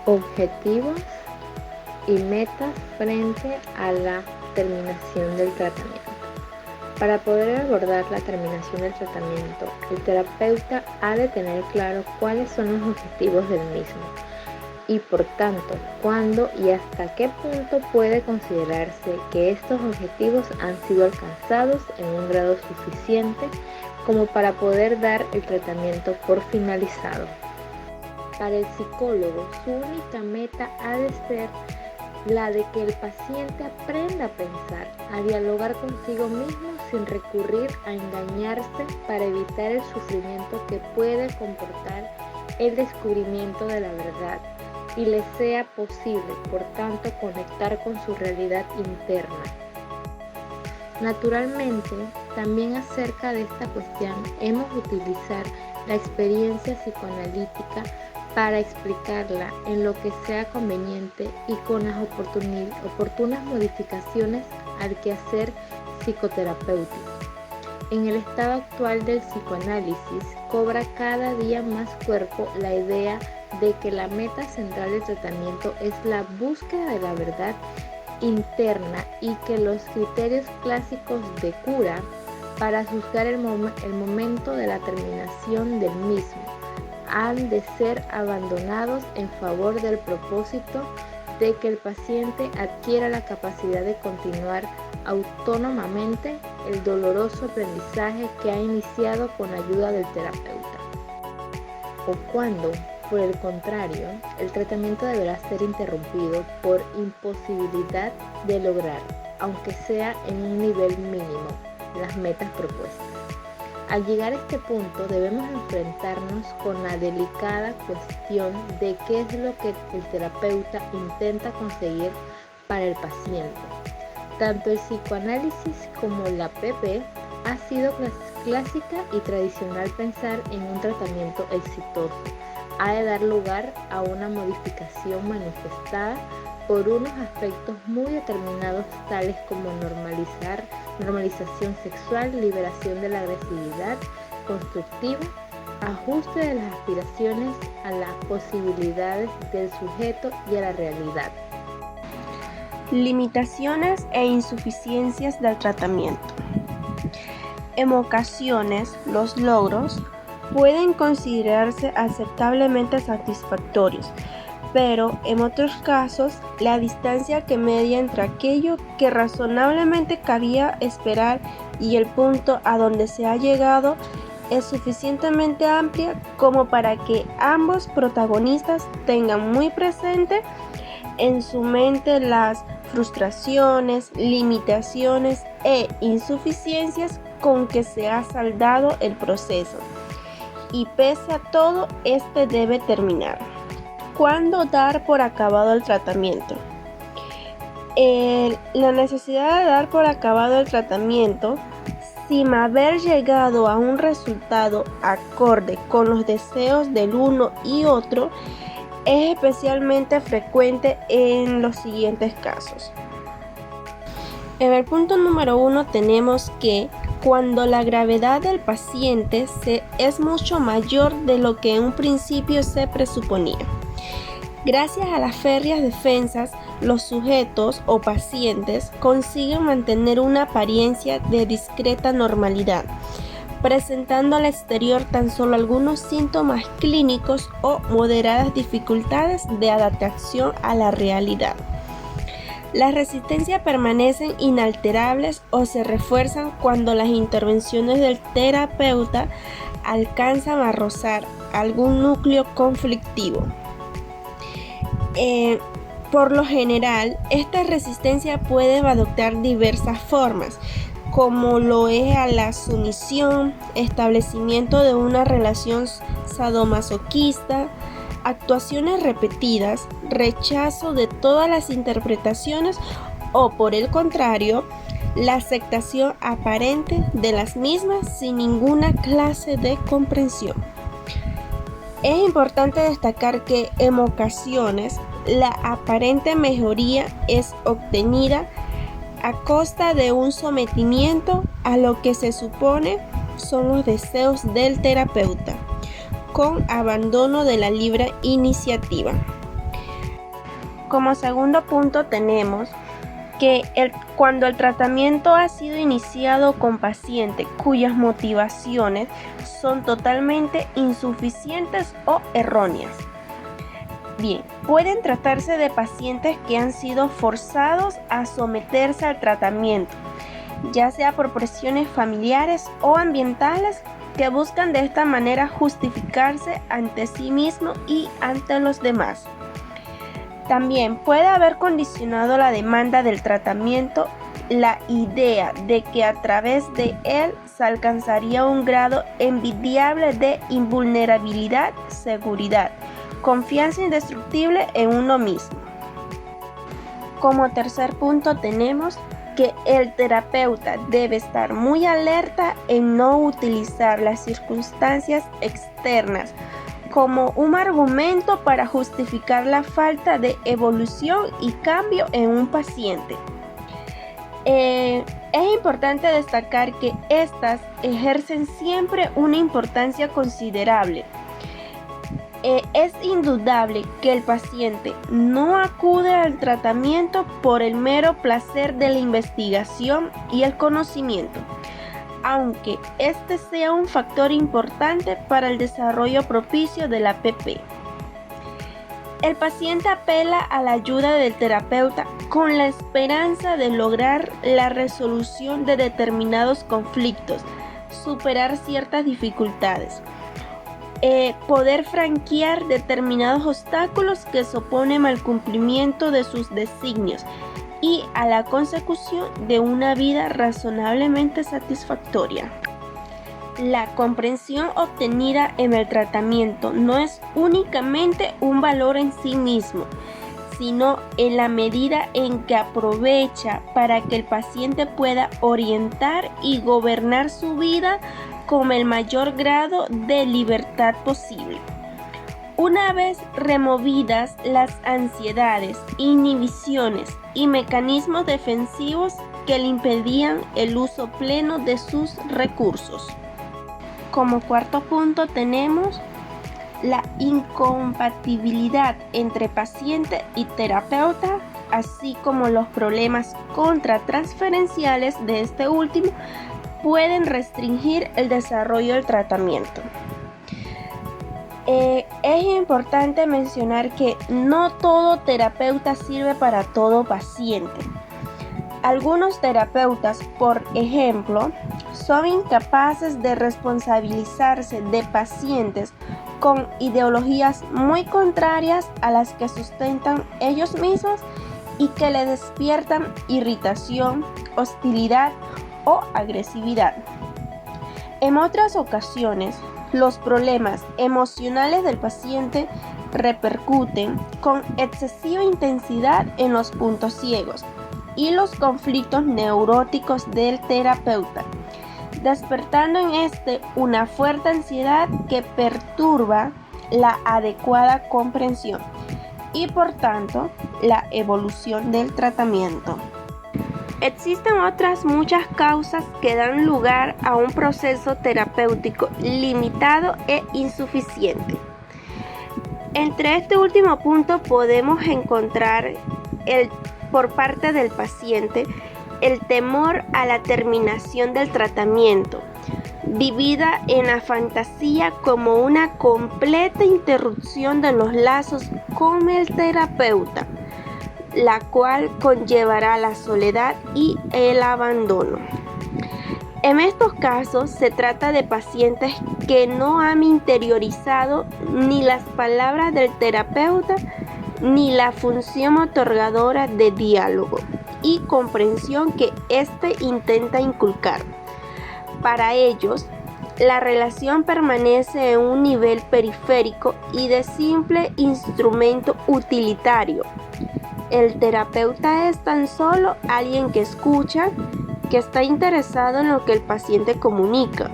Objetivos y metas frente a la terminación del tratamiento. Para poder abordar la terminación del tratamiento, el terapeuta ha de tener claro cuáles son los objetivos del mismo y, por tanto, cuándo y hasta qué punto puede considerarse que estos objetivos han sido alcanzados en un grado suficiente como para poder dar el tratamiento por finalizado. Para el psicólogo, su única meta ha de ser la de que el paciente aprenda a pensar, a dialogar consigo mismo sin recurrir a engañarse para evitar el sufrimiento que puede comportar el descubrimiento de la verdad y le sea posible, por tanto, conectar con su realidad interna. Naturalmente, también acerca de esta cuestión hemos de utilizar la experiencia psicoanalítica para explicarla en lo que sea conveniente y con las oportunas modificaciones al quehacer psicoterapéutico. En el estado actual del psicoanálisis cobra cada día más cuerpo la idea de que la meta central del tratamiento es la búsqueda de la verdad interna y que los criterios clásicos de cura para juzgar el momento de la terminación del mismo han de ser abandonados en favor del propósito de que el paciente adquiera la capacidad de continuar autónomamente el doloroso aprendizaje que ha iniciado con ayuda del terapeuta. O cuando, por el contrario, el tratamiento deberá ser interrumpido por imposibilidad de lograr, aunque sea en un nivel mínimo, las metas propuestas. Al llegar a este punto debemos enfrentarnos con la delicada cuestión de qué es lo que el terapeuta intenta conseguir para el paciente. Tanto el psicoanálisis como la PP ha sido clásica y tradicional pensar en un tratamiento exitoso. Ha de dar lugar a una modificación manifestada por unos aspectos muy determinados tales como normalización sexual, liberación de la agresividad constructiva, ajuste de las aspiraciones a las posibilidades del sujeto y a la realidad. Limitaciones e insuficiencias del tratamiento. En ocasiones, los logros pueden considerarse aceptablemente satisfactorios, pero en otros casos, la distancia que media entre aquello que razonablemente cabía esperar y el punto a donde se ha llegado es suficientemente amplia como para que ambos protagonistas tengan muy presente en su mente las frustraciones, limitaciones e insuficiencias con que se ha saldado el proceso. Y pese a todo, este debe terminar. ¿Cuándo dar por acabado el tratamiento? La necesidad de dar por acabado el tratamiento sin haber llegado a un resultado acorde con los deseos del uno y otro es especialmente frecuente en los siguientes casos. En el punto número 1 tenemos que cuando la gravedad del paciente es mucho mayor de lo que en un principio se presuponía. Gracias a las férreas defensas, los sujetos o pacientes consiguen mantener una apariencia de discreta normalidad, presentando al exterior tan solo algunos síntomas clínicos o moderadas dificultades de adaptación a la realidad. Las resistencias permanecen inalterables o se refuerzan cuando las intervenciones del terapeuta alcanzan a rozar algún núcleo conflictivo. Por lo general, esta resistencia puede adoptar diversas formas, como lo es a la sumisión, establecimiento de una relación sadomasoquista, actuaciones repetidas, rechazo de todas las interpretaciones o, por el contrario, la aceptación aparente de las mismas sin ninguna clase de comprensión. Es importante destacar que en ocasiones la aparente mejoría es obtenida a costa de un sometimiento a lo que se supone son los deseos del terapeuta, con abandono de la libre iniciativa. Como segundo punto tenemos que cuando el tratamiento ha sido iniciado con pacientes cuyas motivaciones son totalmente insuficientes o erróneas. Bien, pueden tratarse de pacientes que han sido forzados a someterse al tratamiento, ya sea por presiones familiares o ambientales, que buscan de esta manera justificarse ante sí mismo y ante los demás. También puede haber condicionado la demanda del tratamiento la idea de que a través de él se alcanzaría un grado envidiable de invulnerabilidad, seguridad, confianza indestructible en uno mismo. Como tercer punto tenemos que el terapeuta debe estar muy alerta en no utilizar las circunstancias externas como un argumento para justificar la falta de evolución y cambio en un paciente. Es importante destacar que estas ejercen siempre una importancia considerable. Es indudable que el paciente no acude al tratamiento por el mero placer de la investigación y el conocimiento, aunque este sea un factor importante para el desarrollo propicio de la PP. El paciente apela a la ayuda del terapeuta con la esperanza de lograr la resolución de determinados conflictos, superar ciertas dificultades, poder franquear determinados obstáculos que se oponen al cumplimiento de sus designios y a la consecución de una vida razonablemente satisfactoria. La comprensión obtenida en el tratamiento no es únicamente un valor en sí mismo, sino en la medida en que aprovecha para que el paciente pueda orientar y gobernar su vida con el mayor grado de libertad posible. Una vez removidas las ansiedades, inhibiciones y mecanismos defensivos que le impedían el uso pleno de sus recursos. Como cuarto punto tenemos la incompatibilidad entre paciente y terapeuta, así como los problemas contratransferenciales de este último pueden restringir el desarrollo del tratamiento. Es importante mencionar que no todo terapeuta sirve para todo paciente. Algunos terapeutas, por ejemplo, son incapaces de responsabilizarse de pacientes con ideologías muy contrarias a las que sustentan ellos mismos y que le despiertan irritación, hostilidad o agresividad. En otras ocasiones, los problemas emocionales del paciente repercuten con excesiva intensidad en los puntos ciegos y los conflictos neuróticos del terapeuta, despertando en este una fuerte ansiedad que perturba la adecuada comprensión y por tanto la evolución del tratamiento. Existen otras muchas causas que dan lugar a un proceso terapéutico limitado e insuficiente. Entre este último punto podemos encontrar por parte del paciente el temor a la terminación del tratamiento, vivida en la fantasía como una completa interrupción de los lazos con el terapeuta, la cual conllevará la soledad y el abandono. En estos casos se trata de pacientes que no han interiorizado ni las palabras del terapeuta ni la función otorgadora de diálogo y comprensión que éste intenta inculcar. Para ellos, la relación permanece en un nivel periférico y de simple instrumento utilitario. El terapeuta es tan solo alguien que escucha, que está interesado en lo que el paciente comunica,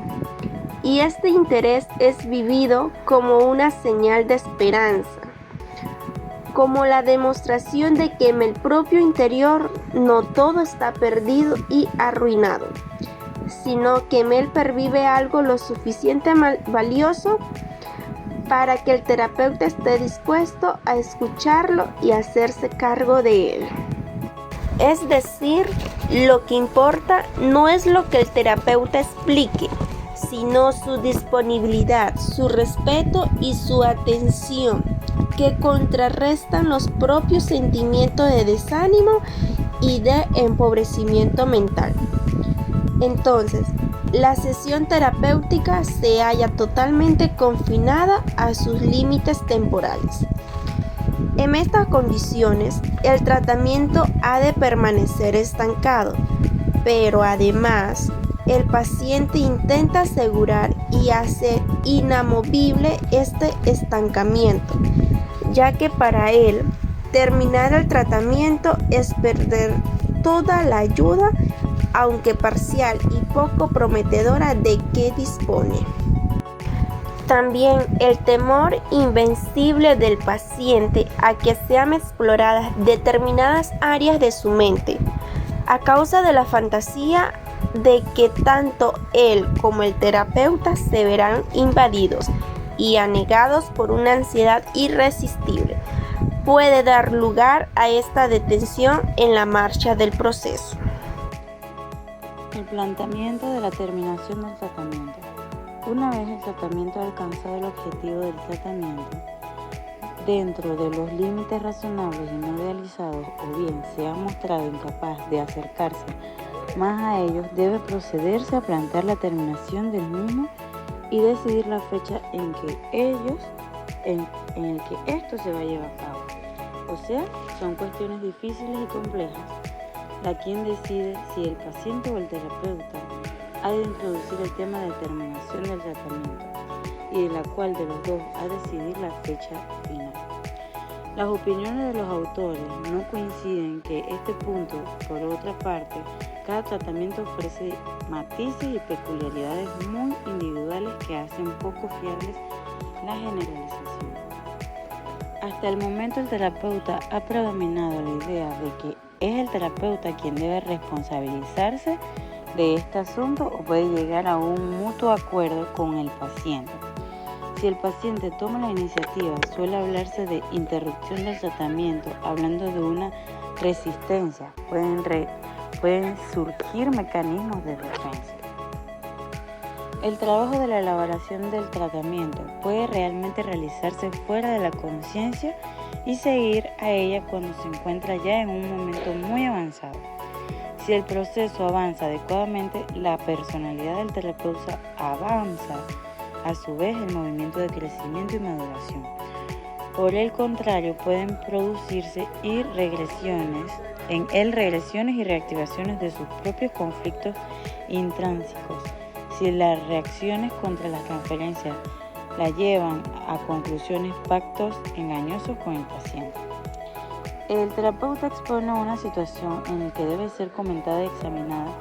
y este interés es vivido como una señal de esperanza, como la demostración de que en el propio interior no todo está perdido y arruinado, sino que en él pervive algo lo suficientemente valioso para que el terapeuta esté dispuesto a escucharlo y hacerse cargo de él. Es decir, lo que importa no es lo que el terapeuta explique, sino su disponibilidad, su respeto y su atención, que contrarrestan los propios sentimientos de desánimo y de empobrecimiento mental. Entonces, la sesión terapéutica se halla totalmente confinada a sus límites temporales. En estas condiciones, el tratamiento ha de permanecer estancado, pero además, el paciente intenta asegurar y hacer inamovible este estancamiento, ya que para él, terminar el tratamiento es perder toda la ayuda, aunque parcial y poco prometedora, de que dispone. También el temor invencible del paciente a que sean exploradas determinadas áreas de su mente, a causa de la fantasía de que tanto él como el terapeuta se verán invadidos y anegados por una ansiedad irresistible, puede dar lugar a esta detención en la marcha del proceso. El planteamiento de la terminación del tratamiento. Una vez el tratamiento ha alcanzado el objetivo del tratamiento, dentro de los límites razonables y no realizados, o bien se ha mostrado incapaz de acercarse más a ellos, debe procederse a plantear la terminación del mismo y decidir la fecha en el que esto se va a llevar a cabo. O sea, son cuestiones difíciles y complejas, la quien decide si el paciente o el terapeuta ha de introducir el tema de terminación del tratamiento y de la cual de los dos ha de decidir la fecha final. Las opiniones de los autores no coinciden que este punto, por otra parte, cada tratamiento ofrece matices y peculiaridades muy individuales que hacen poco fiables la generalización. Hasta el momento el terapeuta ha predominado la idea de que es el terapeuta quien debe responsabilizarse de este asunto o puede llegar a un mutuo acuerdo con el paciente. Si el paciente toma la iniciativa, suele hablarse de interrupción del tratamiento, hablando de una resistencia. Pueden surgir mecanismos de defensa. El trabajo de la elaboración del tratamiento puede realmente realizarse fuera de la conciencia y seguir a ella cuando se encuentra ya en un momento muy avanzado. Si el proceso avanza adecuadamente, la personalidad del terapeuta avanza a su vez el movimiento de crecimiento y maduración. Por el contrario, pueden producirse regresiones y reactivaciones de sus propios conflictos intrínsecos. Si las reacciones contra las transferencias la llevan a conclusiones, pactos engañosos con el paciente. El terapeuta expone una situación en la que debe ser comentada y examinada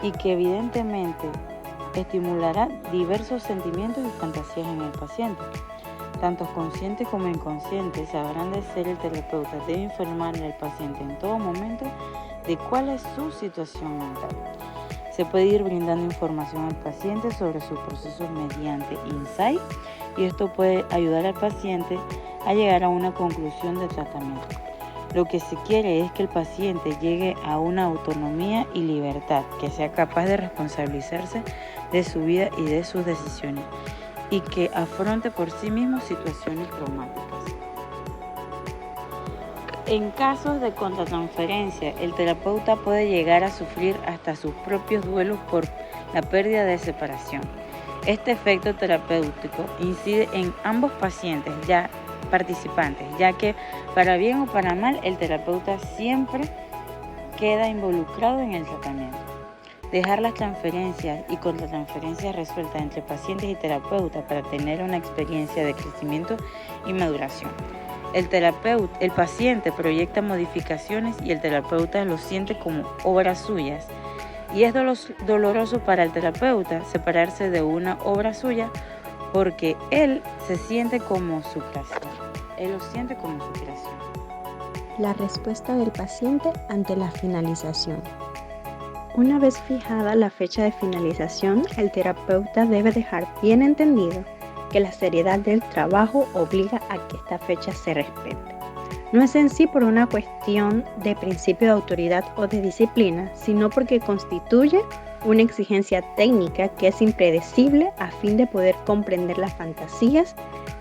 y que evidentemente estimulará diversos sentimientos y fantasías en el paciente. Tanto conscientes como inconscientes sabrán de ser el terapeuta debe informarle al paciente en todo momento de cuál es su situación mental. Se puede ir brindando información al paciente sobre sus procesos mediante insight y esto puede ayudar al paciente a llegar a una conclusión de tratamiento. Lo que se quiere es que el paciente llegue a una autonomía y libertad, que sea capaz de responsabilizarse de su vida y de sus decisiones y que afronte por sí mismo situaciones traumáticas. En casos de contratransferencia, el terapeuta puede llegar a sufrir hasta sus propios duelos por la pérdida de separación. Este efecto terapéutico incide en ambos pacientes participantes, ya que para bien o para mal el terapeuta siempre queda involucrado en el tratamiento. Dejar las transferencias y contratransferencias resueltas entre pacientes y terapeuta para tener una experiencia de crecimiento y maduración. El paciente proyecta modificaciones y el terapeuta lo siente como obras suyas. Y es doloroso para el terapeuta separarse de una obra suya porque él se siente como su creación. Él lo siente como su creación. La respuesta del paciente ante la finalización. Una vez fijada la fecha de finalización, el terapeuta debe dejar bien entendido que la seriedad del trabajo obliga a que esta fecha se respete. No es en sí por una cuestión de principio de autoridad o de disciplina, sino porque constituye una exigencia técnica que es impredecible a fin de poder comprender las fantasías,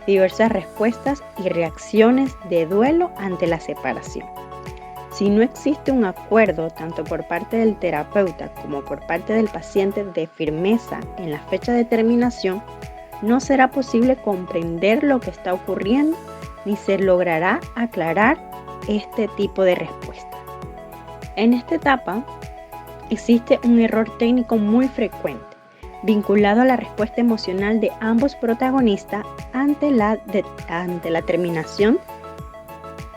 diversas respuestas y reacciones de duelo ante la separación. Si no existe un acuerdo tanto por parte del terapeuta como por parte del paciente de firmeza en la fecha de terminación, no será posible comprender lo que está ocurriendo ni se logrará aclarar este tipo de respuesta. En esta etapa existe un error técnico muy frecuente, vinculado a la respuesta emocional de ambos protagonistas ante la terminación,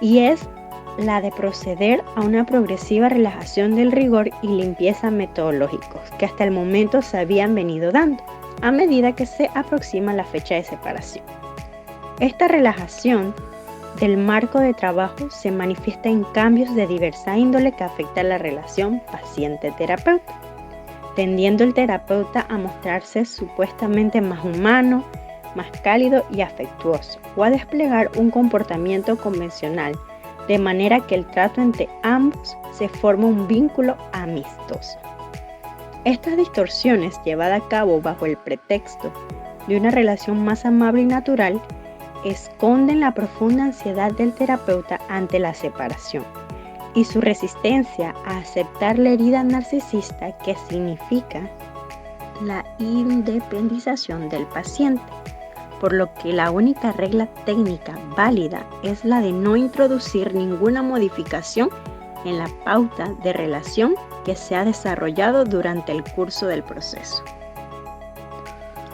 y es la de proceder a una progresiva relajación del rigor y limpieza metodológicos que hasta el momento se habían venido dando a medida que se aproxima la fecha de separación. Esta relajación del marco de trabajo se manifiesta en cambios de diversa índole que afectan la relación paciente-terapeuta, tendiendo el terapeuta a mostrarse supuestamente más humano, más cálido y afectuoso, o a desplegar un comportamiento convencional, de manera que el trato entre ambos se forma un vínculo amistoso. Estas distorsiones, llevadas a cabo bajo el pretexto de una relación más amable y natural, esconden la profunda ansiedad del terapeuta ante la separación y su resistencia a aceptar la herida narcisista que significa la independización del paciente, por lo que la única regla técnica válida es la de no introducir ninguna modificación en la pauta de relación que se ha desarrollado durante el curso del proceso.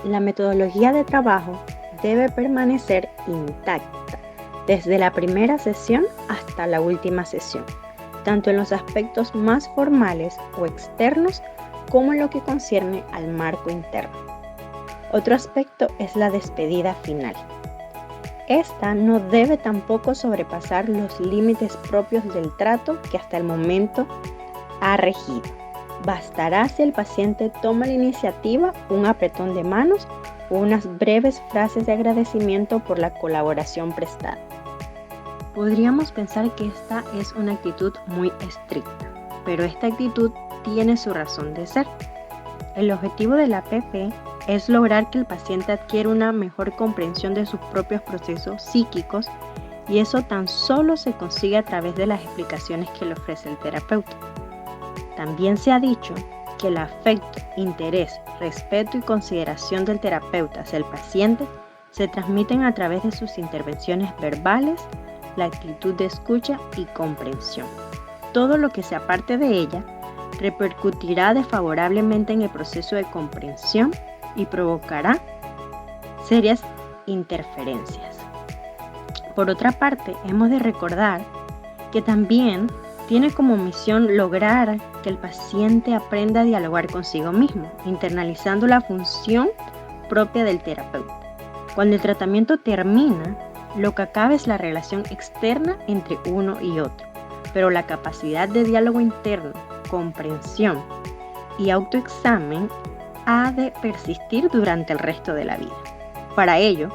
La metodología de trabajo debe permanecer intacta desde la primera sesión hasta la última sesión, tanto en los aspectos más formales o externos como en lo que concierne al marco interno. Otro aspecto es la despedida final. Esta no debe tampoco sobrepasar los límites propios del trato que hasta el momento ha regido. Bastará si el paciente toma la iniciativa, un apretón de manos o unas breves frases de agradecimiento por la colaboración prestada. Podríamos pensar que esta es una actitud muy estricta, pero esta actitud tiene su razón de ser. El objetivo de la PP es lograr que el paciente adquiera una mejor comprensión de sus propios procesos psíquicos, y eso tan solo se consigue a través de las explicaciones que le ofrece el terapeuta. También se ha dicho que el afecto, interés, respeto y consideración del terapeuta hacia el paciente se transmiten a través de sus intervenciones verbales, la actitud de escucha y comprensión. Todo lo que se aparte de ella repercutirá desfavorablemente en el proceso de comprensión y provocará serias interferencias. Por otra parte, hemos de recordar que también tiene como misión lograr que el paciente aprenda a dialogar consigo mismo, internalizando la función propia del terapeuta. Cuando el tratamiento termina, lo que acaba es la relación externa entre uno y otro, pero la capacidad de diálogo interno, comprensión y autoexamen ha de persistir durante el resto de la vida. Para ello,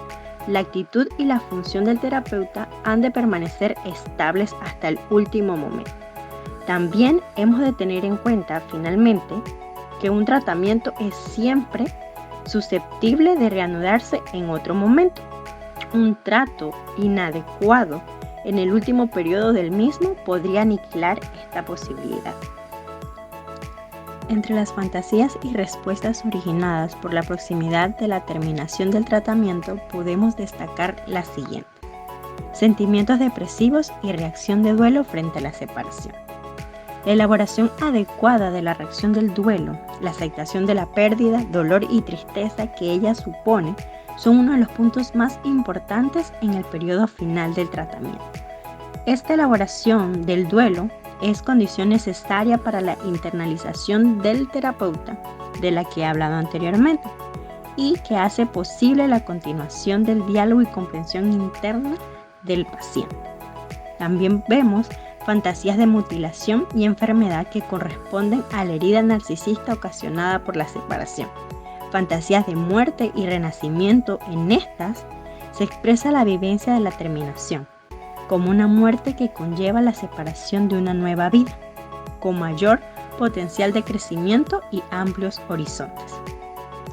la actitud y la función del terapeuta han de permanecer estables hasta el último momento. También hemos de tener en cuenta, finalmente, que un tratamiento es siempre susceptible de reanudarse en otro momento. Un trato inadecuado en el último periodo del mismo podría aniquilar esta posibilidad. Entre las fantasías y respuestas originadas por la proximidad de la terminación del tratamiento podemos destacar las siguientes: sentimientos depresivos y reacción de duelo frente a la separación. La elaboración adecuada de la reacción del duelo, la aceptación de la pérdida, dolor y tristeza que ella supone son uno de los puntos más importantes en el periodo final del tratamiento. Esta elaboración del duelo es condición necesaria para la internalización del terapeuta, de la que he hablado anteriormente, y que hace posible la continuación del diálogo y comprensión interna del paciente. También vemos fantasías de mutilación y enfermedad que corresponden a la herida narcisista ocasionada por la separación. fantasías de muerte y renacimiento. En estas se expresa la vivencia de la terminación, como una muerte que conlleva la separación de una nueva vida, con mayor potencial de crecimiento y amplios horizontes.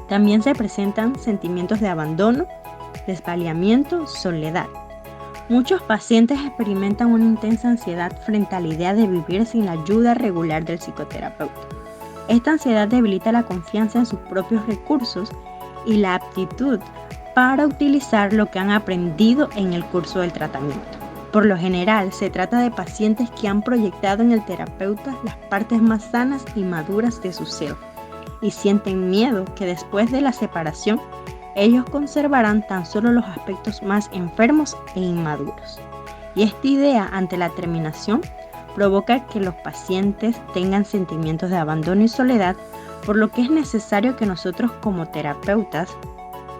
También se presentan sentimientos de abandono, desvalimiento, soledad. Muchos pacientes experimentan una intensa ansiedad frente a la idea de vivir sin la ayuda regular del psicoterapeuta. Esta ansiedad debilita la confianza en sus propios recursos y la aptitud para utilizar lo que han aprendido en el curso del tratamiento. Por lo general, se trata de pacientes que han proyectado en el terapeuta las partes más sanas y maduras de su ser y sienten miedo que después de la separación ellos conservarán tan solo los aspectos más enfermos e inmaduros. Y esta idea ante la terminación provoca que los pacientes tengan sentimientos de abandono y soledad, por lo que es necesario que nosotros como terapeutas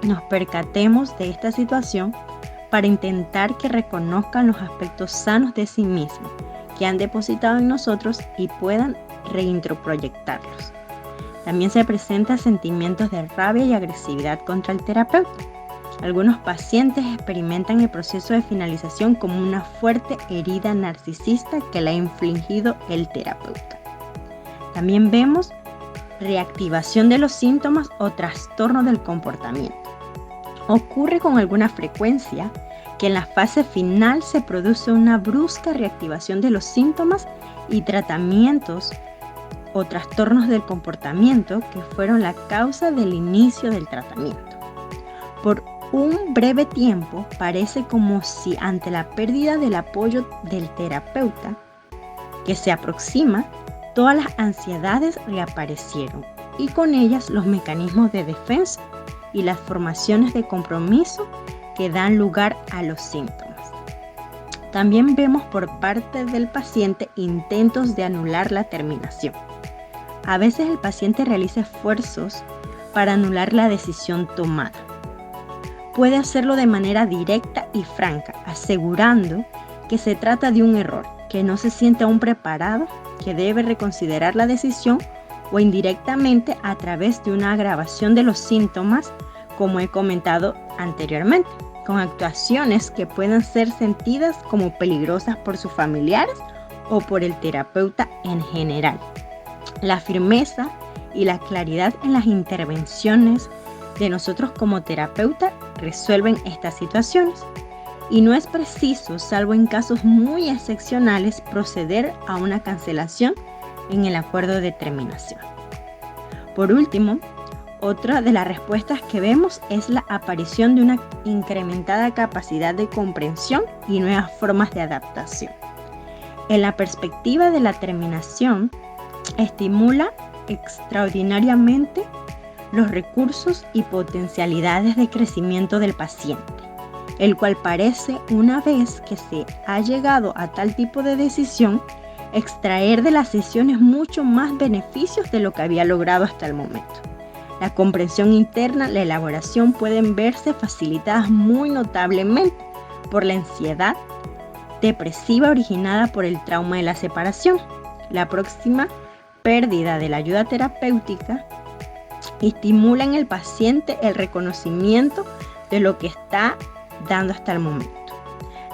nos percatemos de esta situación para intentar que reconozcan los aspectos sanos de sí mismos que han depositado en nosotros y puedan reintroproyectarlos. También se presentan sentimientos de rabia y agresividad contra el terapeuta. Algunos pacientes experimentan el proceso de finalización como una fuerte herida narcisista que le ha infligido el terapeuta. También vemos reactivación de los síntomas o trastorno del comportamiento. Ocurre con alguna frecuencia que en la fase final se produce una brusca reactivación de los síntomas y tratamientos o trastornos del comportamiento que fueron la causa del inicio del tratamiento. Por un breve tiempo parece como si ante la pérdida del apoyo del terapeuta que se aproxima, todas las ansiedades reaparecieron y con ellas los mecanismos de defensa y las formaciones de compromiso que dan lugar a los síntomas. También vemos por parte del paciente intentos de anular la terminación. A veces el paciente realiza esfuerzos para anular la decisión tomada. Puede hacerlo de manera directa y franca, asegurando que se trata de un error, que no se siente aún preparado, que debe reconsiderar la decisión o indirectamente a través de una agravación de los síntomas, como he comentado anteriormente, con actuaciones que puedan ser sentidas como peligrosas por sus familiares o por el terapeuta en general. La firmeza y la claridad en las intervenciones de nosotros como terapeuta resuelven estas situaciones y no es preciso, salvo en casos muy excepcionales, proceder a una cancelación en el acuerdo de terminación. Por último, otra de las respuestas que vemos es la aparición de una incrementada capacidad de comprensión y nuevas formas de adaptación. En la perspectiva de la terminación, estimula extraordinariamente los recursos y potencialidades de crecimiento del paciente, el cual parece, una vez que se ha llegado a tal tipo de decisión, extraer de las sesiones mucho más beneficios de lo que había logrado hasta el momento. La comprensión interna, la elaboración pueden verse facilitadas muy notablemente por la ansiedad depresiva originada por el trauma de la separación. La próxima pérdida de la ayuda terapéutica estimula en el paciente el reconocimiento de lo que está dando hasta el momento,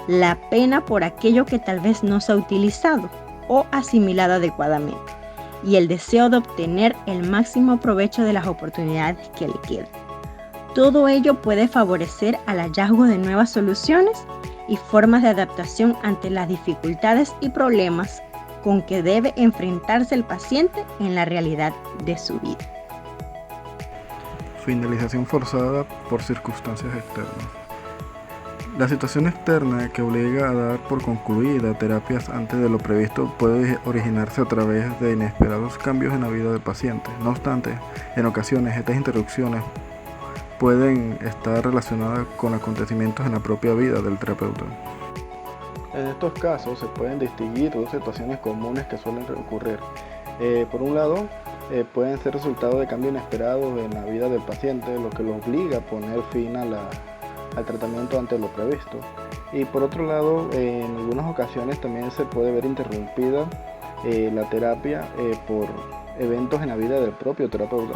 la pena por aquello que tal vez no se ha utilizado o asimilado adecuadamente y el deseo de obtener el máximo provecho de las oportunidades que le quedan. Todo ello puede favorecer al hallazgo de nuevas soluciones y formas de adaptación ante las dificultades y problemas con que debe enfrentarse el paciente en la realidad de su vida. Finalización forzada por circunstancias externas. La situación externa que obliga a dar por concluida terapias antes de lo previsto puede originarse a través de inesperados cambios en la vida del paciente. No obstante, en ocasiones estas interrupciones pueden estar relacionadas con acontecimientos en la propia vida del terapeuta. En estos casos se pueden distinguir dos situaciones comunes que suelen ocurrir. Por un lado, pueden ser resultado de cambios inesperados en la vida del paciente, lo que lo obliga a poner fin al tratamiento antes de lo previsto. Y por otro lado, en algunas ocasiones también se puede ver interrumpida la terapia por eventos en la vida del propio terapeuta,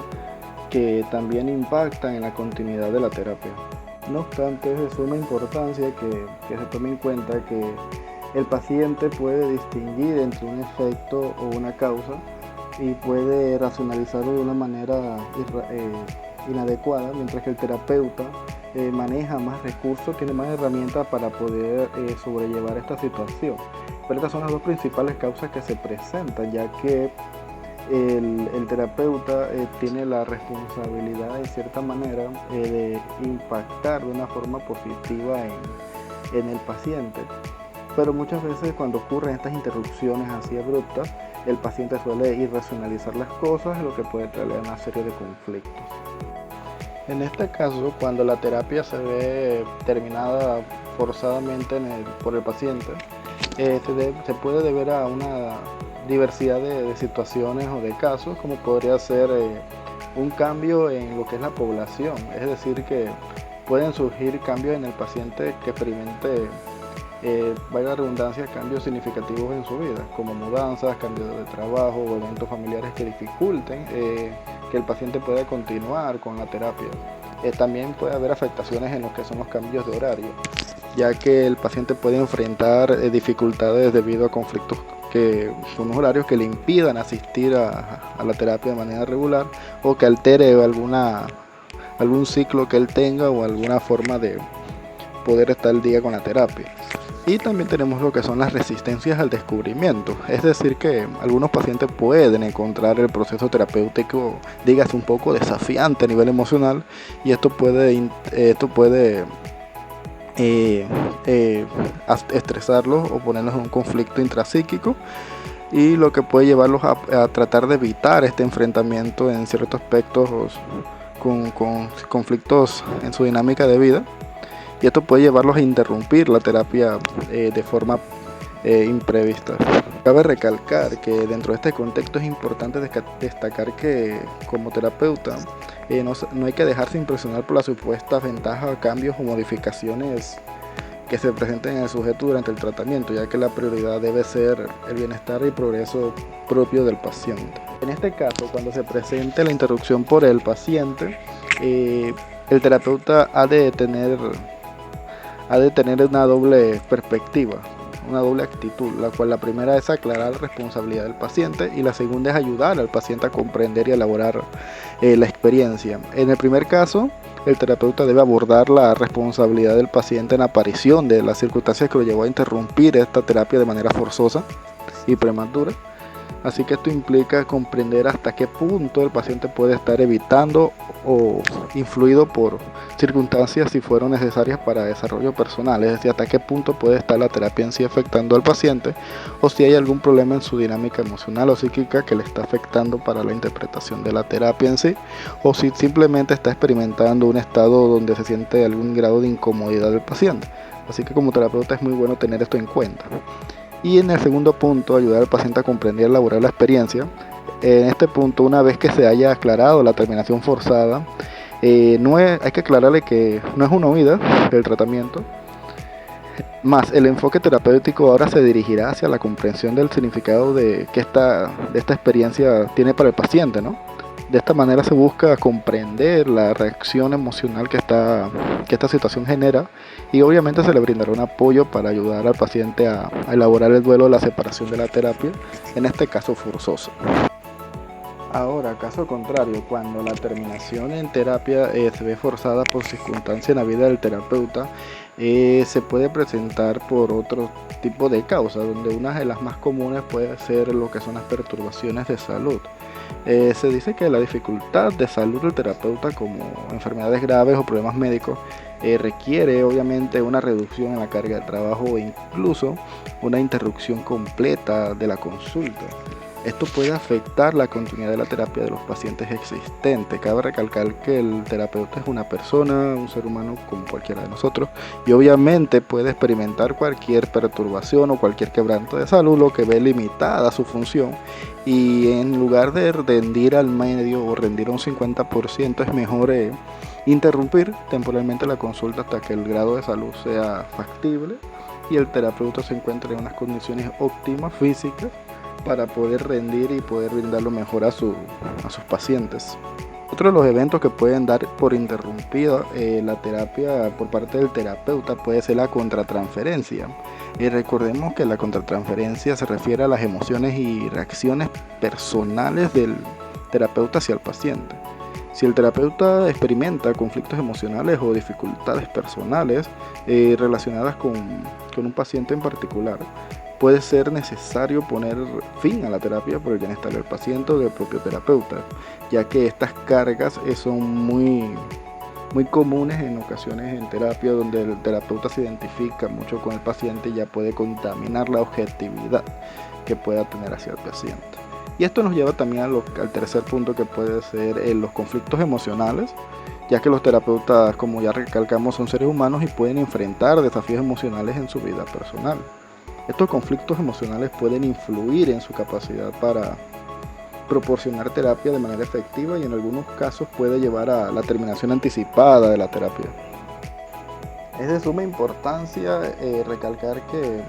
que también impactan en la continuidad de la terapia. No obstante, es de suma importancia que se tome en cuenta que el paciente puede distinguir entre un efecto o una causa y puede racionalizarlo de una manera inadecuada, mientras que el terapeuta maneja más recursos, tiene más herramientas para poder sobrellevar esta situación. Pero estas son las dos principales causas que se presentan, ya que el terapeuta tiene la responsabilidad de cierta manera de impactar de una forma positiva en el paciente. Pero muchas veces cuando ocurren estas interrupciones así abruptas, el paciente suele irracionalizar las cosas, lo que puede traer una serie de conflictos. En este caso, cuando la terapia se ve terminada forzadamente por el paciente, se puede deber a una diversidad de situaciones o de casos, como podría ser un cambio en lo que es la población, es decir, que pueden surgir cambios en el paciente que experimente, valga la redundancia, cambios significativos en su vida, como mudanzas, cambios de trabajo o eventos familiares que dificulten que el paciente pueda continuar con la terapia. También puede haber afectaciones en lo que son los cambios de horario, ya que el paciente puede enfrentar dificultades debido a conflictos con unos horarios que le impidan asistir a la terapia de manera regular, o que altere algún ciclo que él tenga o alguna forma de poder estar al día con la terapia. Y también tenemos lo que son las resistencias al descubrimiento, es decir, que algunos pacientes pueden encontrar el proceso terapéutico, dígase, un poco desafiante a nivel emocional, y esto puede estresarlos o ponerlos en un conflicto intrapsíquico, y lo que puede llevarlos a tratar de evitar este enfrentamiento en ciertos aspectos con conflictos en su dinámica de vida, y esto puede llevarlos a interrumpir la terapia de forma imprevista. Cabe recalcar que dentro de este contexto es importante destacar que como terapeuta no hay que dejarse impresionar por las supuestas ventajas, cambios o modificaciones que se presenten en el sujeto durante el tratamiento, ya que la prioridad debe ser el bienestar y progreso propio del paciente. En este caso, cuando se presente la interrupción por el paciente, el terapeuta ha de tener una doble perspectiva, una doble actitud, la cual la primera es aclarar la responsabilidad del paciente y la segunda es ayudar al paciente a comprender y elaborar la experiencia. En el primer caso, el terapeuta debe abordar la responsabilidad del paciente en la aparición de las circunstancias que lo llevó a interrumpir esta terapia de manera forzosa y prematura. Así que esto implica comprender hasta qué punto el paciente puede estar evitando o influido por circunstancias si fueron necesarias para desarrollo personal, es decir, hasta qué punto puede estar la terapia en sí afectando al paciente, o si hay algún problema en su dinámica emocional o psíquica que le está afectando para la interpretación de la terapia en sí, o si simplemente está experimentando un estado donde se siente algún grado de incomodidad del paciente. Así que como terapeuta es muy bueno tener esto en cuenta. Y en el segundo punto, ayudar al paciente a comprender y elaborar la experiencia. En este punto, una vez que se haya aclarado la terminación forzada, hay que aclararle que no es una huida del tratamiento, más el enfoque terapéutico ahora se dirigirá hacia la comprensión del significado de esta experiencia tiene para el paciente, ¿no? De esta manera se busca comprender la reacción emocional que esta situación genera, y obviamente se le brindará un apoyo para ayudar al paciente a elaborar el duelo de la separación de la terapia, en este caso forzosa. Ahora, caso contrario, cuando la terminación en terapia se ve forzada por circunstancias en la vida del terapeuta, se puede presentar por otro tipo de causas, donde una de las más comunes puede ser lo que son las perturbaciones de salud. Se dice que la dificultad de salud del terapeuta, como enfermedades graves o problemas médicos, requiere obviamente una reducción en la carga de trabajo o incluso una interrupción completa de la consulta. Esto puede afectar la continuidad de la terapia de los pacientes existentes. Cabe recalcar que el terapeuta es una persona, un ser humano como cualquiera de nosotros, y obviamente puede experimentar cualquier perturbación o cualquier quebranto de salud, lo que ve limitada su función, y en lugar de rendir al medio o rendir a un 50%, es mejor interrumpir temporalmente la consulta hasta que el grado de salud sea factible y el terapeuta se encuentre en unas condiciones óptimas físicas para poder rendir y poder brindar lo mejor a sus pacientes. Otro de los eventos que pueden dar por interrumpida la terapia por parte del terapeuta puede ser la contratransferencia. Y recordemos que la contratransferencia se refiere a las emociones y reacciones personales del terapeuta hacia el paciente. Si el terapeuta experimenta conflictos emocionales o dificultades personales relacionadas con un paciente en particular, puede ser necesario poner fin a la terapia por el bienestar del paciente o del propio terapeuta, ya que estas cargas son muy comunes en ocasiones en terapia, donde el terapeuta se identifica mucho con el paciente y ya puede contaminar la objetividad que pueda tener hacia el paciente. Y esto nos lleva también al tercer punto, que puede ser los conflictos emocionales, ya que los terapeutas, como ya recalcamos, son seres humanos y pueden enfrentar desafíos emocionales en su vida personal. Estos conflictos emocionales pueden influir en su capacidad para proporcionar terapia de manera efectiva y en algunos casos puede llevar a la terminación anticipada de la terapia. Es de suma importancia recalcar que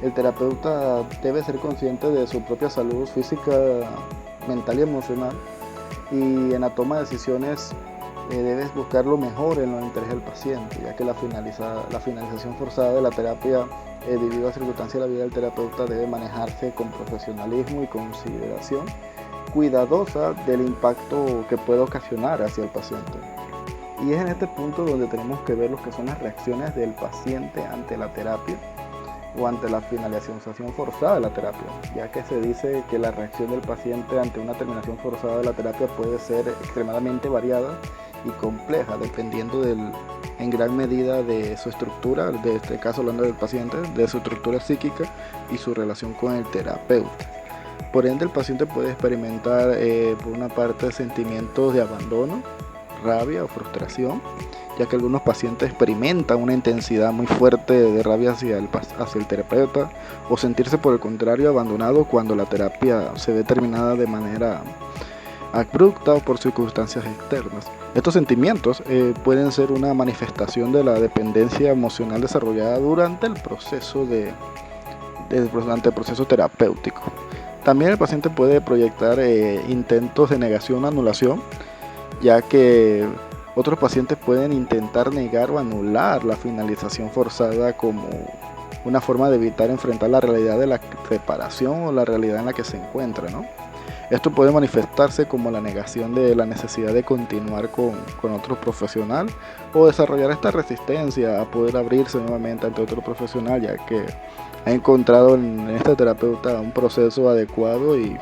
el terapeuta debe ser consciente de su propia salud física, mental y emocional, y en la toma de decisiones debes buscar lo mejor en los intereses del paciente, ya que la finalización forzada de la terapia debido a circunstancias de la vida del terapeuta debe manejarse con profesionalismo y consideración cuidadosa del impacto que puede ocasionar hacia el paciente. Y es en este punto donde tenemos que ver lo que son las reacciones del paciente ante la terapia o ante la finalización forzada de la terapia, ya que se dice que la reacción del paciente ante una terminación forzada de la terapia puede ser extremadamente variada y compleja, dependiendo en gran medida de su estructura, de este caso hablando del paciente, de su estructura psíquica y su relación con el terapeuta. Por ende, el paciente puede experimentar por una parte sentimientos de abandono, rabia o frustración, ya que algunos pacientes experimentan una intensidad muy fuerte de rabia hacia el terapeuta, o sentirse por el contrario abandonado cuando la terapia se ve terminada de manera abrupta o por circunstancias externas. Estos sentimientos pueden ser una manifestación de la dependencia emocional desarrollada durante el proceso terapéutico. También el paciente puede proyectar intentos de negación o anulación, ya que otros pacientes pueden intentar negar o anular la finalización forzada como una forma de evitar enfrentar la realidad de la separación o la realidad en la que se encuentra, ¿no? Esto puede manifestarse como la negación de la necesidad de continuar con otro profesional, o desarrollar esta resistencia a poder abrirse nuevamente ante otro profesional, ya que ha encontrado en este terapeuta un proceso adecuado y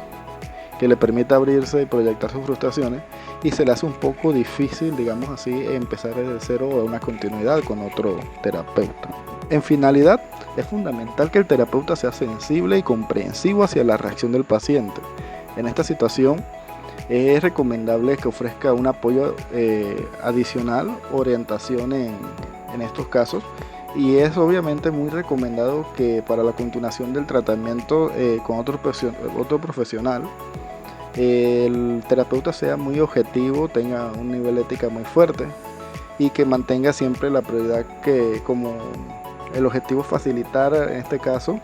que le permite abrirse y proyectar sus frustraciones, y se le hace un poco difícil, digamos así, empezar desde cero o una continuidad con otro terapeuta. En finalidad, es fundamental que el terapeuta sea sensible y comprensivo hacia la reacción del paciente. En esta situación es recomendable que ofrezca un apoyo adicional, orientación en estos casos, y es obviamente muy recomendado que para la continuación del tratamiento con otro profesional, el terapeuta sea muy objetivo, tenga un nivel ética muy fuerte y que mantenga siempre la prioridad, que como el objetivo facilitar en este caso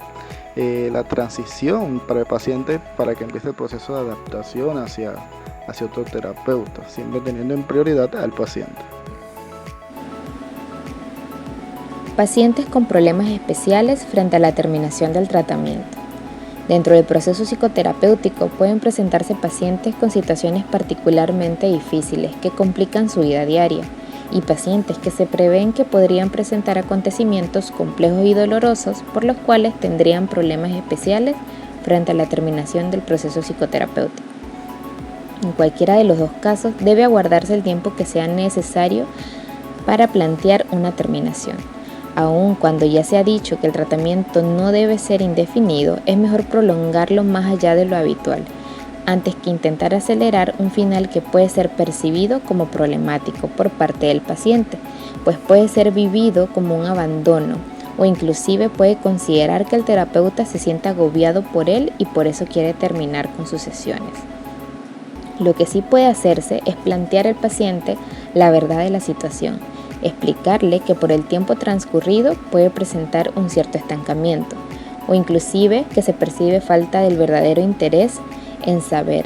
la transición para el paciente, para que empiece el proceso de adaptación hacia otro terapeuta, siempre teniendo en prioridad al paciente. Pacientes con problemas especiales frente a la terminación del tratamiento. Dentro del proceso psicoterapéutico pueden presentarse pacientes con situaciones particularmente difíciles que complican su vida diaria, y pacientes que se prevén que podrían presentar acontecimientos complejos y dolorosos por los cuales tendrían problemas especiales frente a la terminación del proceso psicoterapéutico. En cualquiera de los dos casos debe aguardarse el tiempo que sea necesario para plantear una terminación. Aun cuando ya se ha dicho que el tratamiento no debe ser indefinido, es mejor prolongarlo más allá de lo habitual, antes que intentar acelerar un final que puede ser percibido como problemático por parte del paciente, pues puede ser vivido como un abandono, o inclusive puede considerar que el terapeuta se siente agobiado por él y por eso quiere terminar con sus sesiones. Lo que sí puede hacerse es plantear al paciente la verdad de la situación, explicarle que por el tiempo transcurrido puede presentar un cierto estancamiento, o inclusive que se percibe falta del verdadero interés en saber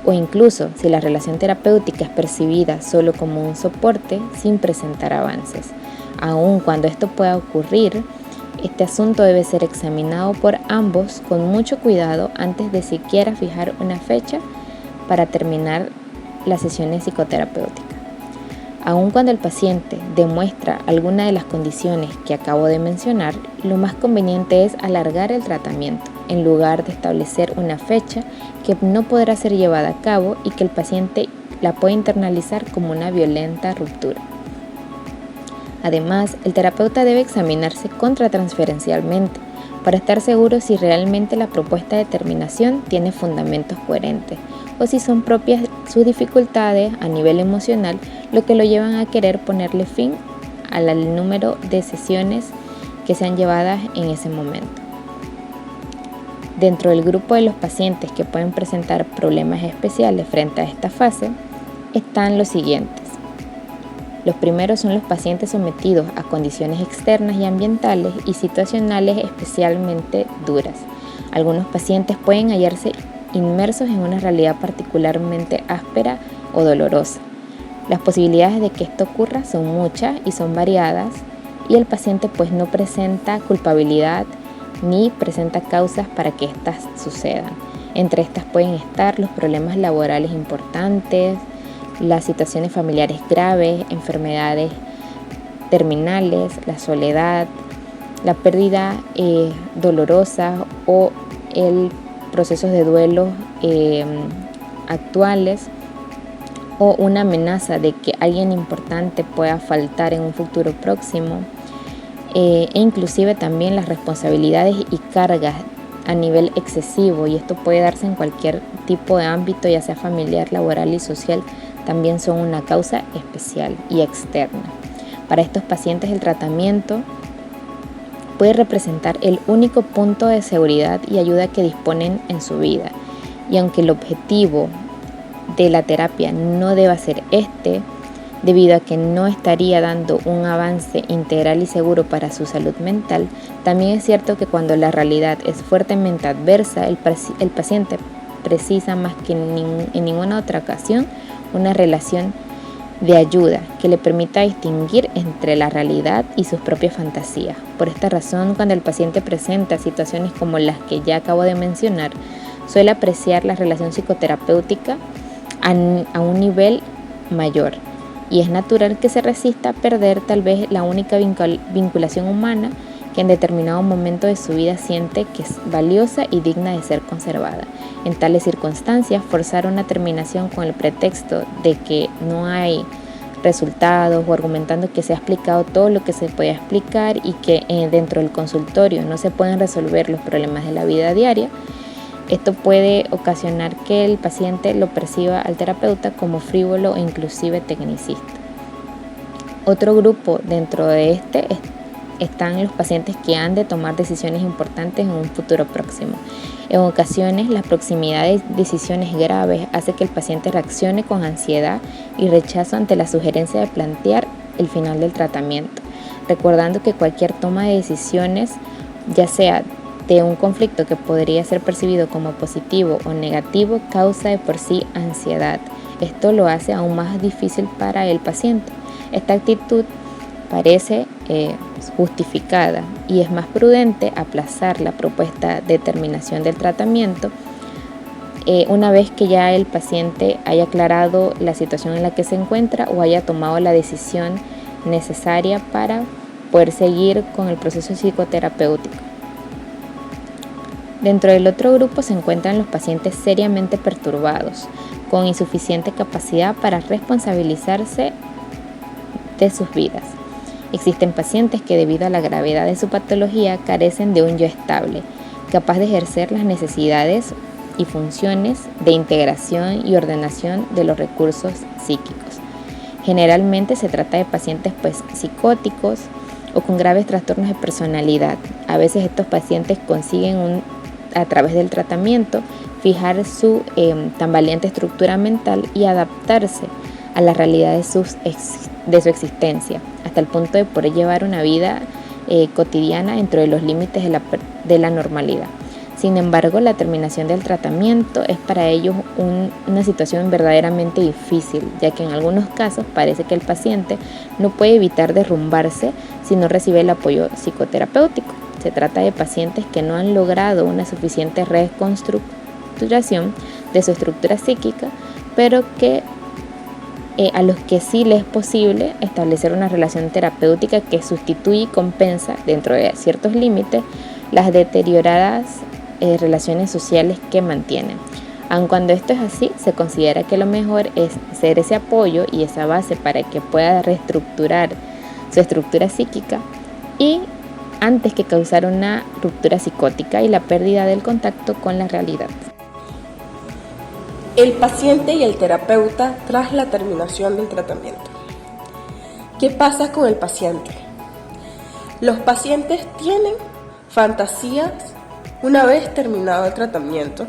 o incluso si la relación terapéutica es percibida solo como un soporte sin presentar avances. Aun cuando esto pueda ocurrir, este asunto debe ser examinado por ambos con mucho cuidado antes de siquiera fijar una fecha para terminar las sesiones psicoterapéuticas. Aun cuando el paciente demuestra alguna de las condiciones que acabo de mencionar, lo más conveniente es alargar el tratamiento en lugar de establecer una fecha que no podrá ser llevada a cabo y que el paciente la puede internalizar como una violenta ruptura. Además, el terapeuta debe examinarse contratransferencialmente para estar seguro si realmente la propuesta de terminación tiene fundamentos coherentes o si son propias sus dificultades a nivel emocional lo que lo llevan a querer ponerle fin al número de sesiones que sean llevadas en ese momento. Dentro del grupo de los pacientes que pueden presentar problemas especiales frente a esta fase están los siguientes. Los primeros son los pacientes sometidos a condiciones externas y ambientales y situacionales especialmente duras. Algunos pacientes pueden hallarse inmersos en una realidad particularmente áspera o dolorosa. Las posibilidades de que esto ocurra son muchas y son variadas, y el paciente pues no presenta culpabilidad ni presenta causas para que éstas sucedan. Entre estas pueden estar los problemas laborales importantes, las situaciones familiares graves, enfermedades terminales, la soledad, la pérdida dolorosa o el procesos de duelo actuales, o una amenaza de que alguien importante pueda faltar en un futuro próximo, e inclusive también las responsabilidades y cargas a nivel excesivo, y esto puede darse en cualquier tipo de ámbito, ya sea familiar, laboral y social, también son una causa especial y externa. Para estos pacientes el tratamiento puede representar el único punto de seguridad y ayuda que disponen en su vida, y aunque el objetivo de la terapia no deba ser debido a que no estaría dando un avance integral y seguro para su salud mental, también es cierto que cuando la realidad es fuertemente adversa, el paciente precisa más que en ninguna otra ocasión una relación de ayuda que le permita distinguir entre la realidad y sus propias fantasías. Por esta razón, cuando el paciente presenta situaciones como las que ya acabo de mencionar, suele apreciar la relación psicoterapéutica a un nivel mayor, y es natural que se resista a perder tal vez la única vinculación humana que en determinado momento de su vida siente que es valiosa y digna de ser conservada. En tales circunstancias, forzar una terminación con el pretexto de que no hay resultados o argumentando que se ha explicado todo lo que se puede explicar y que dentro del consultorio no se pueden resolver los problemas de la vida diaria, esto puede ocasionar que el paciente lo perciba al terapeuta como frívolo e inclusive tecnicista. Otro grupo dentro de están los pacientes que han de tomar decisiones importantes en un futuro próximo. En ocasiones, la proximidad de decisiones graves hace que el paciente reaccione con ansiedad y rechazo ante la sugerencia de plantear el final del tratamiento, recordando que cualquier toma de decisiones, ya sea de un conflicto que podría ser percibido como positivo o negativo, causa de por sí ansiedad. Esto lo hace aún más difícil para el paciente. Esta actitud parece justificada y es más prudente aplazar la propuesta de terminación del tratamiento una vez que ya el paciente haya aclarado la situación en la que se encuentra o haya tomado la decisión necesaria para poder seguir con el proceso psicoterapéutico. Dentro del otro grupo se encuentran los pacientes seriamente perturbados, con insuficiente capacidad para responsabilizarse de sus vidas. Existen pacientes que debido a la gravedad de su patología carecen de un yo estable, capaz de ejercer las necesidades y funciones de integración y ordenación de los recursos psíquicos. Generalmente se trata de pacientes psicóticos o con graves trastornos de personalidad. A veces estos pacientes consiguen a través del tratamiento fijar su tambaleante estructura mental y adaptarse a la realidad de su existencia, hasta el punto de poder llevar una vida cotidiana dentro de los límites de la normalidad. Sin embargo, la terminación del tratamiento es para ellos una situación verdaderamente difícil, ya que en algunos casos parece que el paciente no puede evitar derrumbarse si no recibe el apoyo psicoterapéutico. Se trata de pacientes que no han logrado una suficiente reconstructuración de su estructura psíquica, pero que a los que sí les es posible establecer una relación terapéutica que sustituye y compensa, dentro de ciertos límites, las deterioradas relaciones sociales que mantienen. Aun cuando esto es así, se considera que lo mejor es ser ese apoyo y esa base para que pueda reestructurar su estructura psíquica y antes que causar una ruptura psicótica y la pérdida del contacto con la realidad. El paciente y el terapeuta tras la terminación del tratamiento. ¿Qué pasa con el paciente? Los pacientes tienen fantasías una vez terminado el tratamiento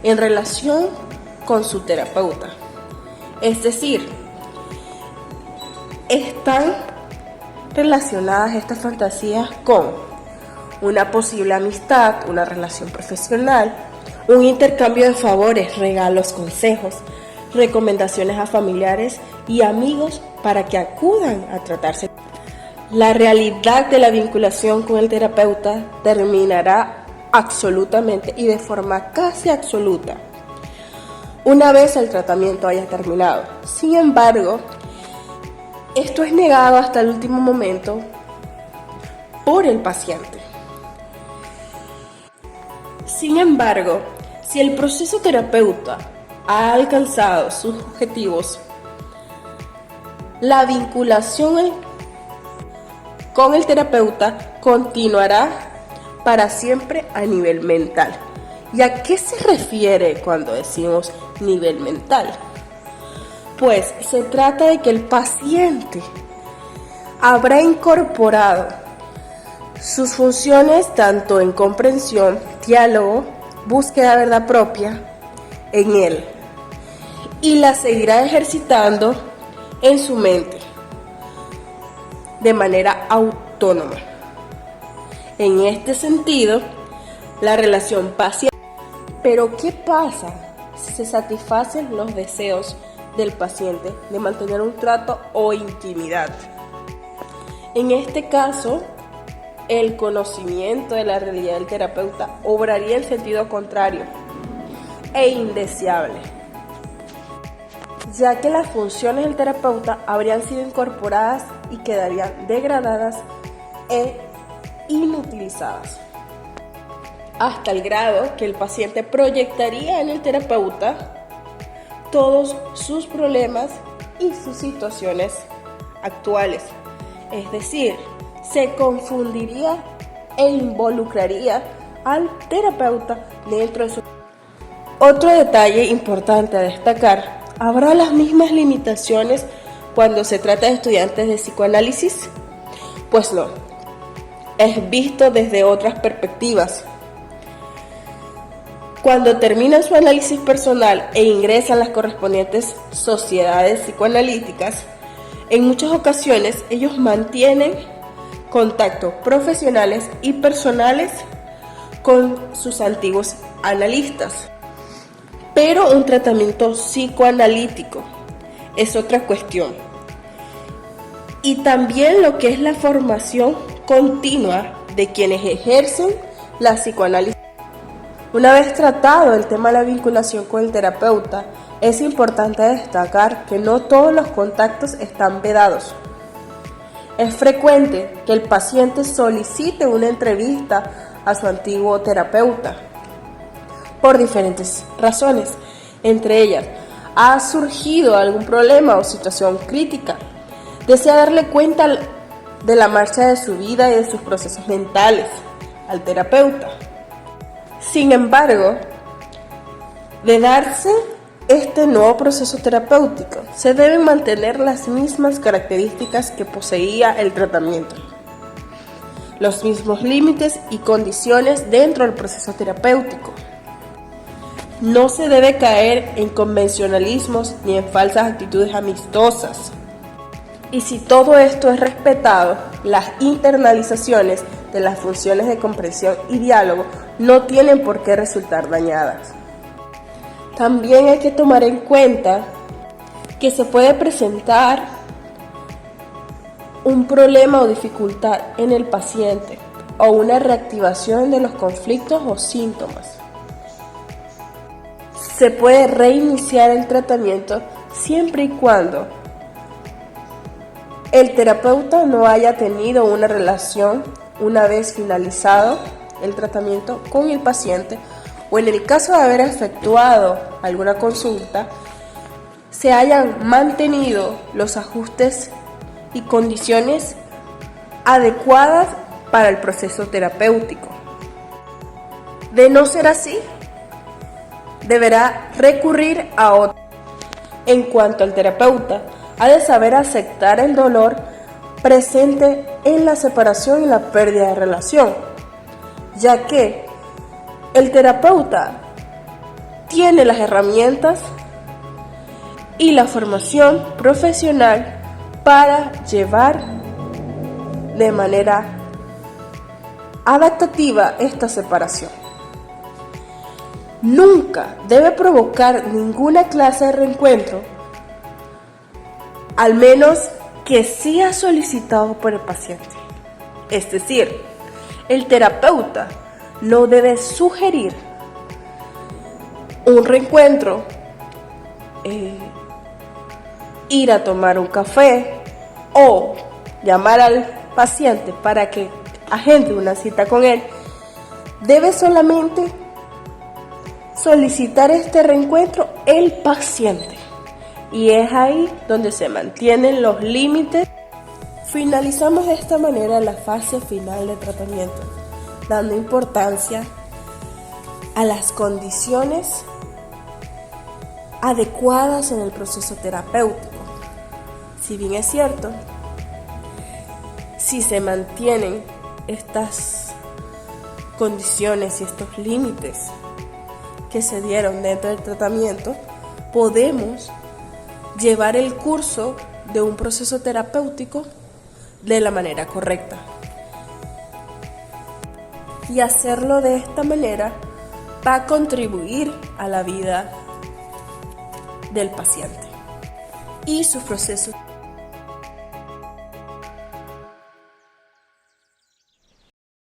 en relación con su terapeuta. Es decir, están relacionadas estas fantasías con una posible amistad, una relación profesional, un intercambio de favores, regalos, consejos, recomendaciones a familiares y amigos para que acudan a tratarse. La realidad de la vinculación con el terapeuta terminará absolutamente y de forma casi absoluta una vez el tratamiento haya terminado. Sin embargo, esto es negado hasta el último momento por el paciente. Sin embargo, si el proceso terapeuta ha alcanzado sus objetivos, la vinculación con el terapeuta continuará para siempre a nivel mental. ¿Y a qué se refiere cuando decimos nivel mental? Pues se trata de que el paciente habrá incorporado sus funciones tanto en comprensión, diálogo, búsqueda de verdad propia en él y la seguirá ejercitando en su mente de manera autónoma. En este sentido, la relación paciente. Pero ¿qué pasa si se satisfacen los deseos del paciente de mantener un trato o intimidad? En este caso, el conocimiento de la realidad del terapeuta obraría en sentido contrario e indeseable, ya que las funciones del terapeuta habrían sido incorporadas y quedarían degradadas e inutilizadas, hasta el grado que el paciente proyectaría en el terapeuta todos sus problemas y sus situaciones actuales. Es decir, se confundiría e involucraría al terapeuta dentro de su... Otro detalle importante a destacar, ¿habrá las mismas limitaciones cuando se trata de estudiantes de psicoanálisis? Pues no, es visto desde otras perspectivas. Cuando terminan su análisis personal e ingresan a las correspondientes sociedades psicoanalíticas, en muchas ocasiones ellos mantienen contactos profesionales y personales con sus antiguos analistas. Pero un tratamiento psicoanalítico es otra cuestión. Y también lo que es la formación continua de quienes ejercen la psicoanálisis. Una vez tratado el tema de la vinculación con el terapeuta, es importante destacar que no todos los contactos están vedados. Es frecuente que el paciente solicite una entrevista a su antiguo terapeuta por diferentes razones. Entre ellas, ha surgido algún problema o situación crítica, desea darle cuenta de la marcha de su vida y de sus procesos mentales al terapeuta. Sin embargo, de darse este nuevo proceso terapéutico, se deben mantener las mismas características que poseía el tratamiento, los mismos límites y condiciones dentro del proceso terapéutico. No se debe caer en convencionalismos ni en falsas actitudes amistosas. Y si todo esto es respetado, las internalizaciones de las funciones de comprensión y diálogo no tienen por qué resultar dañadas. También hay que tomar en cuenta que se puede presentar un problema o dificultad en el paciente o una reactivación de los conflictos o síntomas. Se puede reiniciar el tratamiento siempre y cuando el terapeuta no haya tenido una relación una vez finalizado el tratamiento con el paciente, o en el caso de haber efectuado alguna consulta, se hayan mantenido los ajustes y condiciones adecuadas para el proceso terapéutico. De no ser así, deberá recurrir a otro. En cuanto al terapeuta, ha de saber aceptar el dolor presente en la separación y la pérdida de relación, ya que el terapeuta tiene las herramientas y la formación profesional para llevar de manera adaptativa esta separación. Nunca debe provocar ninguna clase de reencuentro, al menos que sea solicitado por el paciente. Es decir, el terapeuta no debe sugerir un reencuentro, ir a tomar un café o llamar al paciente para que agende una cita con él. Debe solamente solicitar este reencuentro el paciente, y es ahí donde se mantienen los límites. Finalizamos de esta manera la fase final del tratamiento, dando importancia a las condiciones adecuadas en el proceso terapéutico. Si bien es cierto, si se mantienen estas condiciones y estos límites que se dieron dentro del tratamiento, podemos llevar el curso de un proceso terapéutico de la manera correcta. Y hacerlo de esta manera va a contribuir a la vida del paciente y sus procesos.